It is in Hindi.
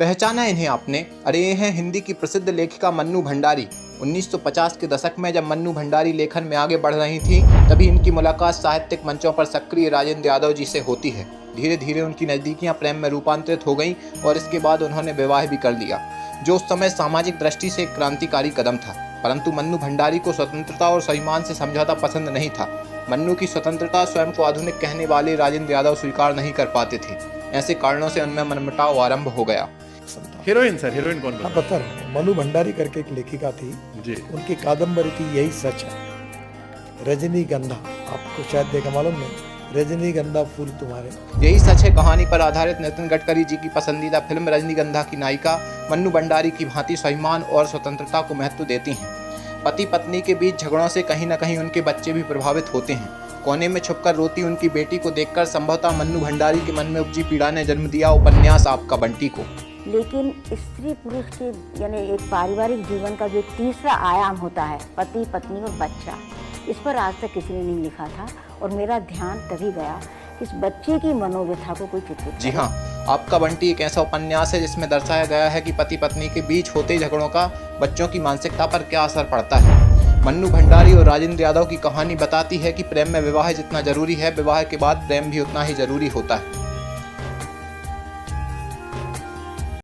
पहचाना इन्हें आपने? अरे ये हैं हिंदी की प्रसिद्ध लेखिका मन्नू भंडारी। 1950 के दशक में जब मन्नू भंडारी लेखन में आगे बढ़ रही थी, तभी इनकी मुलाकात साहित्यिक मंचों पर सक्रिय राजेंद्र यादव जी से होती है। धीरे धीरे उनकी नज़दीकियां प्रेम में रूपांतरित हो गईं और इसके बाद उन्होंने विवाह भी कर लिया, जो उस समय सामाजिक दृष्टि से एक क्रांतिकारी कदम था। परंतु मन्नू भंडारी को स्वतंत्रता और स्वाभिमान से समझौता पसंद नहीं था। मन्नू की स्वतंत्रता स्वयं को आधुनिक कहने वाले राजेंद्र यादव स्वीकार नहीं कर पाते थे। ऐसे कारणों से उनमें मनमुटाव आरंभ हो गया। हीरोइन सर, हीरोइन कौन हाँ बता रहा हूँ, मनु भंडारी करके एक लेखिका थी जी। उनकी कादम्बरी थी यही सच है। रजनीगंधा, आपको शायद देखा मालूम नहीं, रजनीगंधा फूल तुम्हारे। यही सच है कहानी पर आधारित नितिन गडकरी जी की पसंदीदा फिल्म रजनीगंधा की नायिका मन्नू भंडारी की भांति स्वाभिमान और स्वतंत्रता को महत्व देती हैं। पति पत्नी के बीच झगड़ों से कहीं न कहीं उनके बच्चे भी प्रभावित होते हैं। कोने में छुपकर रोती उनकी बेटी को देखकर संभवतः मन्नू भंडारी के मन में उपजी पीड़ा ने जन्म दिया उपन्यास आपका बंटी को। लेकिन स्त्री पुरुष के यानी एक पारिवारिक जीवन का जो तीसरा आयाम होता है, पति पत्नी और बच्चा, इस पर आज तक किसी ने नहीं लिखा था और मेरा ध्यान तभी गया इस बच्चे की मनोव्यथा को कोई चित्रित। जी हाँ, आपका बंटी एक ऐसा उपन्यास है जिसमें दर्शाया गया है कि पति पत्नी के बीच होते झगड़ों का बच्चों की मानसिकता पर क्या असर पड़ता है। मन्नू भंडारी और राजेंद्र यादव की कहानी बताती है कि प्रेम में विवाह जितना जरूरी है, विवाह के बाद प्रेम भी उतना ही जरूरी होता है।